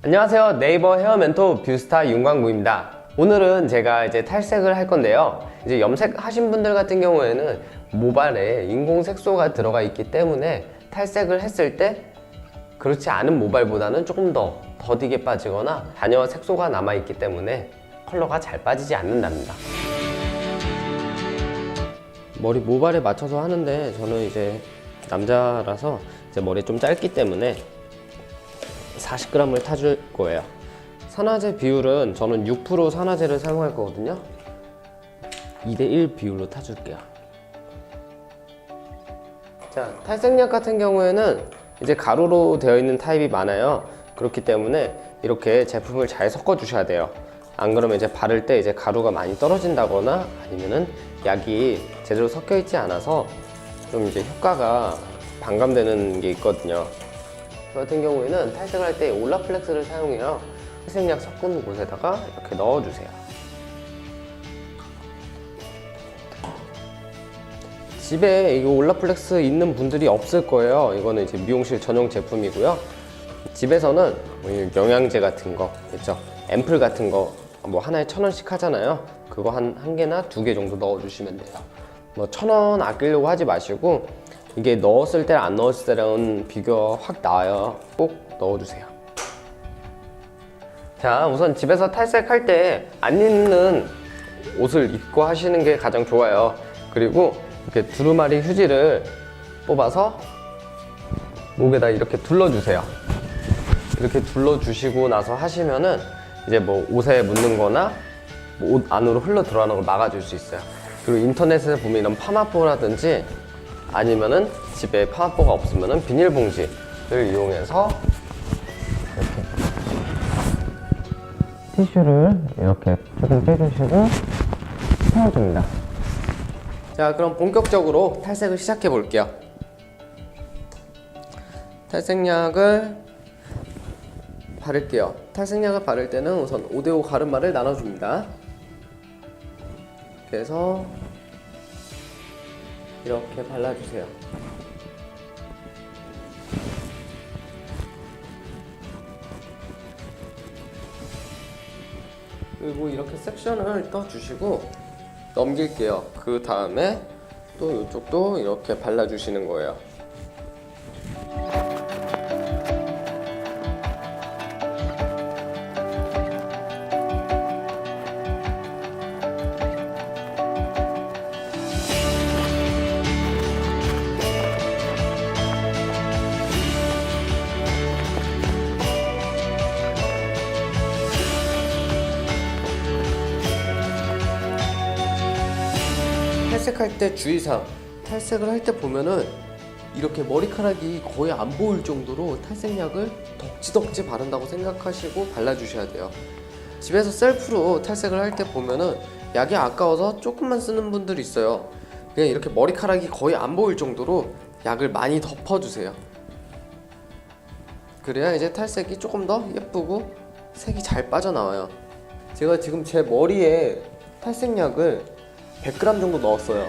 안녕하세요. 네이버 헤어 멘토 뷰스타 윤광무입니다. 오늘은 제가 이제 탈색을 할 건데요. 이제 염색하신 분들 같은 경우에는 모발에 인공 색소가 들어가 있기 때문에 탈색을 했을 때 그렇지 않은 모발보다는 조금 더 더디게 빠지거나 잔여 색소가 남아 있기 때문에 컬러가 잘 빠지지 않는답니다. 머리 모발에 맞춰서 하는데 저는 이제 남자라서 제 머리 좀 짧기 때문에 40g을 타줄 거예요. 산화제 비율은 저는 6% 산화제를 사용할 거거든요. 2대1 비율로 타줄게요. 자, 탈색약 같은 경우에는 이제 가루로 되어 있는 타입이 많아요. 그렇기 때문에 이렇게 제품을 잘 섞어 주셔야 돼요. 안 그러면 이제 바를 때 이제 가루가 많이 떨어진다거나 아니면은 약이 제대로 섞여 있지 않아서 좀 이제 효과가 반감되는 게 있거든요. 저 같은 경우에는 탈색을 할 때 올라플렉스를 사용해요. 탈색약 섞은 곳에다가 이렇게 넣어주세요. 집에 이 올라플렉스 있는 분들이 없을 거예요. 이거는 이제 미용실 전용 제품이고요. 집에서는 영양제 같은 거 있죠, 앰플 같은 거 뭐 하나에 1,000원씩 하잖아요. 그거 한 개나 2개 정도 넣어주시면 돼요. 뭐 1,000원 아끼려고 하지 마시고 이게 넣었을 때랑 안 넣었을 때랑은 비교가 확 나와요. 꼭 넣어주세요. 자, 우선 집에서 탈색할 때 안 입는 옷을 입고 하시는 게 가장 좋아요. 그리고 이렇게 두루마리 휴지를 뽑아서 목에다 이렇게 둘러주세요. 이렇게 둘러주시고 나서 하시면은 이제 뭐 옷에 묻는 거나 뭐 옷 안으로 흘러 들어가는 걸 막아줄 수 있어요. 그리고 인터넷에서 보면 이런 파마포라든지 아니면은 집에 파마포가 없으면은 비닐봉지를 이용해서 이렇게 티슈를 이렇게 조금 빼주시고 세워줍니다. 자, 그럼 본격적으로 탈색을 시작해 볼게요. 탈색약을 바를게요. 탈색약을 바를 때는 우선 5대5 가르마를 나눠줍니다. 그래서 이렇게 발라주세요. 그리고 이렇게 섹션을 떠주시고 넘길게요. 그 다음에 또 이쪽도 이렇게 발라주시는 거예요. 탈색할 때 주의사항, 탈색을 할 때 보면은 이렇게 머리카락이 거의 안 보일 정도로 탈색약을 덕지덕지 바른다고 생각하시고 발라주셔야 돼요. 집에서 셀프로 탈색을 할 때 보면은 약이 아까워서 조금만 쓰는 분들이 있어요. 그냥 이렇게 머리카락이 거의 안 보일 정도로 약을 많이 덮어주세요. 그래야 이제 탈색이 조금 더 예쁘고 색이 잘 빠져나와요. 제가 지금 제 머리에 탈색약을 100g 정도 넣었어요.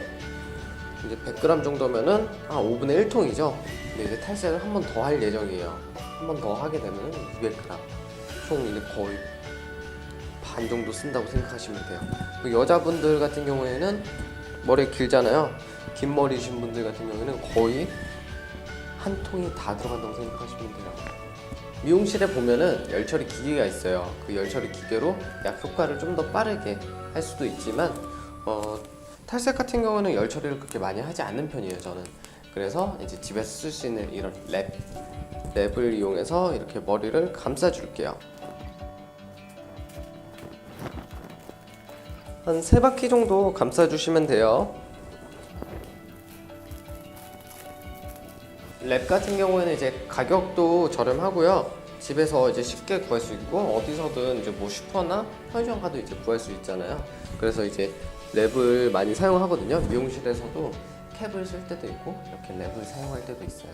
이제 100g 정도면은 5분의 1통이죠. 근데 이제 탈색을 한 번 더 할 예정이에요. 한 번 더 하게 되면 200g. 총 이제 거의 반 정도 쓴다고 생각하시면 돼요. 그 여자분들 같은 경우에는 머리 길잖아요. 긴 머리이신 분들 같은 경우에는 거의 한 통이 다 들어간다고 생각하시면 돼요. 미용실에 보면은 열처리 기계가 있어요. 그 열처리 기계로 약 효과를 좀 더 빠르게 할 수도 있지만 탈색 같은 경우는 열처리를 그렇게 많이 하지 않는 편이에요, 저는. 그래서 이제 집에서 쓸 수 있는 이런 랩을 이용해서 이렇게 머리를 감싸줄게요. 한 3바퀴 정도 감싸주시면 돼요. 랩 같은 경우에는 이제 가격도 저렴하고요. 집에서 이제 쉽게 구할 수 있고 어디서든 이제 뭐 슈퍼나 편의점 가도 이제 구할 수 있잖아요. 그래서 이제 랩을 많이 사용하거든요. 미용실에서도 캡을 쓸 때도 있고 이렇게 랩을 사용할 때도 있어요.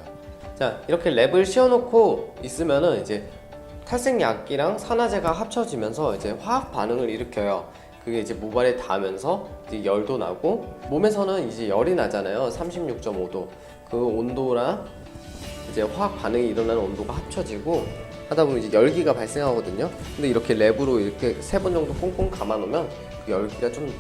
자, 이렇게 랩을 씌워놓고 있으면은 이제 탈색약이랑 산화제가 합쳐지면서 이제 화학 반응을 일으켜요. 그게 이제 모발에 닿으면서 이제 열도 나고 몸에서는 이제 열이 나잖아요. 36.5도. 그 온도랑 이제 화학 반응이 일어나는 온도가 합쳐지고 하다 보면 이제 열기가 발생하거든요. 근데 이렇게 랩으로 이렇게 3번 정도 꽁꽁 감아 놓으면 그 열기가 좀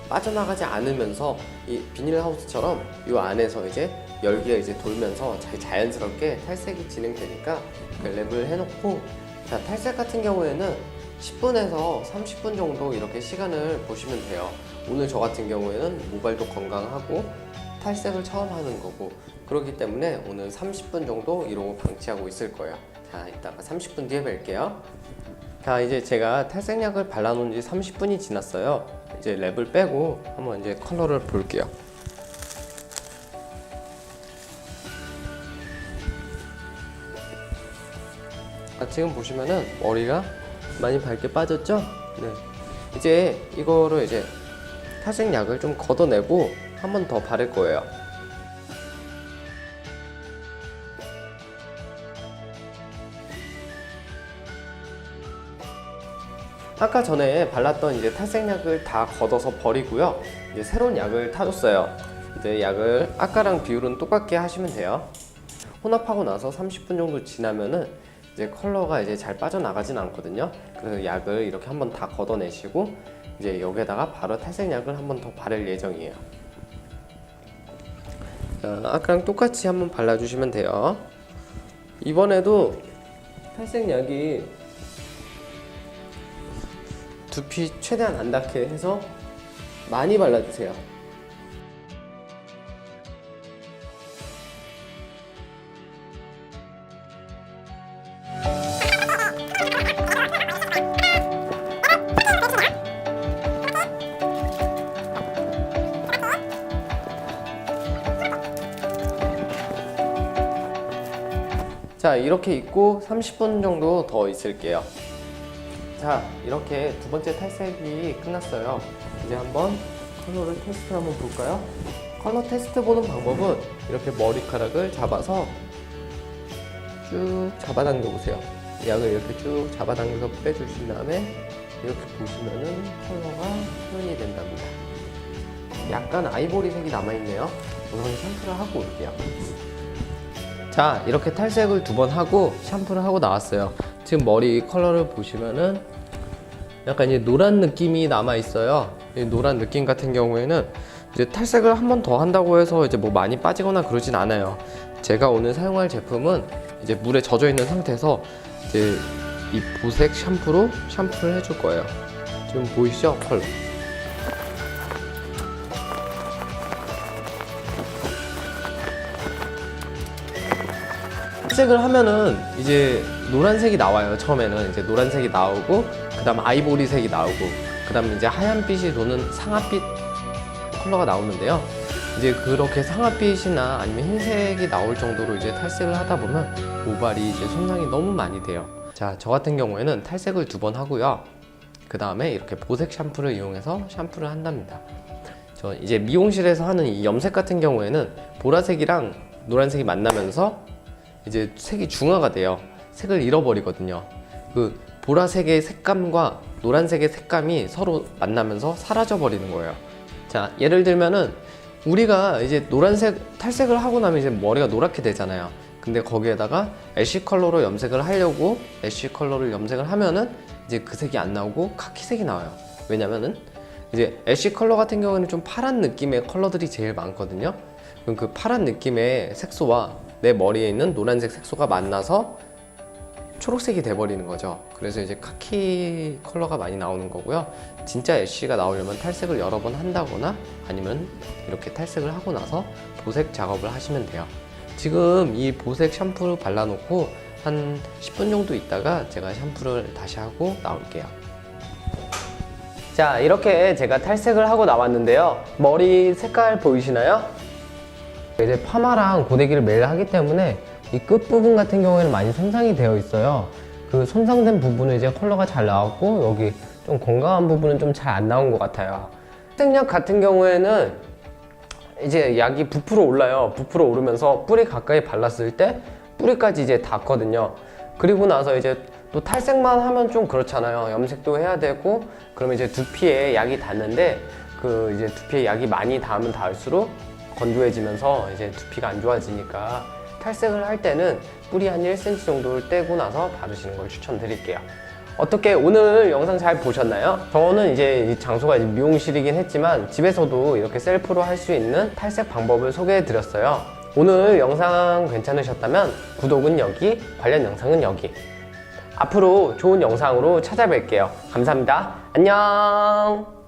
빠져나가지 않으면서 이 비닐하우스처럼 이 안에서 이제 열기가 이제 돌면서 자연스럽게 탈색이 진행되니까 랩을 해놓고, 자, 탈색 같은 경우에는 10분에서 30분 정도 이렇게 시간을 보시면 돼요. 오늘 저 같은 경우에는 모발도 건강하고 탈색을 처음 하는 거고, 그렇기 때문에 오늘 30분 정도 이러고 방치하고 있을 거예요. 자, 이따가 30분 뒤에 뵐게요. 자, 이제 제가 탈색약을 발라놓은 지 30분이 지났어요. 이제 랩을 빼고 한번 이제 컬러를 볼게요. 지금 보시면은 머리가 많이 밝게 빠졌죠? 네. 이제 이거를 이제 탈색약을 좀 걷어내고 한 번 더 바를 거예요. 아까 전에 발랐던 이제 탈색약을 다 걷어서 버리고요. 이제 새로운 약을 타줬어요. 이제 약을 아까랑 비율은 똑같게 하시면 돼요. 혼합하고 나서 30분 정도 지나면은 이제 컬러가 이제 잘 빠져나가진 않거든요. 그래서 약을 이렇게 한번 다 걷어내시고 이제 여기에다가 바로 탈색약을 한번 더 바를 예정이에요. 자, 아까랑 똑같이 한번 발라주시면 돼요. 이번에도 탈색약이 두피 최대한 안 닿게 해서 많이 발라주세요. 자, 이렇게 있고 30분 정도 더 있을게요. 자, 이렇게 두 번째 탈색이 끝났어요. 이제 한번 컬러를 테스트 한번 볼까요? 컬러 테스트 보는 방법은 이렇게 머리카락을 잡아서 쭉 잡아당겨 보세요. 약을 이렇게 쭉 잡아당겨서 빼주신 다음에 이렇게 보시면은 컬러가 표현이 된답니다. 약간 아이보리색이 남아있네요. 우선 샴푸를 하고 올게요. 자, 이렇게 탈색을 2번 하고 샴푸를 하고 나왔어요. 지금 머리 컬러를 보시면은 약간 이제 노란 느낌이 남아 있어요. 이 노란 느낌 같은 경우에는 이제 탈색을 한 번 더 한다고 해서 이제 뭐 많이 빠지거나 그러진 않아요. 제가 오늘 사용할 제품은 이제 물에 젖어 있는 상태에서 이제 이 보색 샴푸로 샴푸를 해줄 거예요. 지금 보이시죠? 컬러. 탈색을 하면은 이제 노란색이 나와요. 처음에는 이제 노란색이 나오고, 그 다음 아이보리색이 나오고, 그 다음 이제 하얀빛이 도는 상아빛 컬러가 나오는데요. 이제 그렇게 상아빛이나 아니면 흰색이 나올 정도로 이제 탈색을 하다 보면 모발이 이제 손상이 너무 많이 돼요. 자, 저 같은 경우에는 탈색을 2번 하고요. 그 다음에 이렇게 보색 샴푸를 이용해서 샴푸를 한답니다. 저 이제 미용실에서 하는 이 염색 같은 경우에는 보라색이랑 노란색이 만나면서 이제 색이 중화가 돼요. 색을 잃어버리거든요. 그 보라색의 색감과 노란색의 색감이 서로 만나면서 사라져 버리는 거예요. 자, 예를 들면은 우리가 이제 노란색 탈색을 하고 나면 이제 머리가 노랗게 되잖아요. 근데 거기에다가 애쉬 컬러로 염색을 하려고 애쉬 컬러를 염색을 하면은 이제 그 색이 안 나오고 카키색이 나와요. 왜냐면은 이제 애쉬 컬러 같은 경우는 좀 파란 느낌의 컬러들이 제일 많거든요. 그럼 그 파란 느낌의 색소와 내 머리에 있는 노란색 색소가 만나서 초록색이 돼버리는 거죠. 그래서 이제 카키 컬러가 많이 나오는 거고요. 진짜 애쉬가 나오려면 탈색을 여러 번 한다거나 아니면 이렇게 탈색을 하고 나서 보색 작업을 하시면 돼요. 지금 이 보색 샴푸를 발라놓고 한 10분 정도 있다가 제가 샴푸를 다시 하고 나올게요. 자, 이렇게 제가 탈색을 하고 나왔는데요. 머리 색깔 보이시나요? 이제 파마랑 고데기를 매일 하기 때문에 이 끝부분 같은 경우에는 많이 손상이 되어 있어요. 그 손상된 부분은 이제 컬러가 잘 나왔고, 여기 좀 건강한 부분은 좀 잘 안 나온 것 같아요. 탈색약 같은 경우에는 이제 약이 부풀어 올라요. 부풀어 오르면서 뿌리 가까이 발랐을 때 뿌리까지 이제 닿거든요. 그리고 나서 이제 또 탈색만 하면 좀 그렇잖아요. 염색도 해야 되고, 그러면 이제 두피에 약이 닿는데, 그 이제 두피에 약이 많이 닿으면 닿을수록 건조해지면서 이제 두피가 안 좋아지니까 탈색을 할 때는 뿌리 한 1cm 정도를 떼고 나서 바르시는 걸 추천드릴게요. 어떻게 오늘 영상 잘 보셨나요? 저는 이제 이 장소가 이제 미용실이긴 했지만 집에서도 이렇게 셀프로 할 수 있는 탈색 방법을 소개해 드렸어요. 오늘 영상 괜찮으셨다면 구독은 여기, 관련 영상은 여기. 앞으로 좋은 영상으로 찾아뵐게요. 감사합니다. 안녕.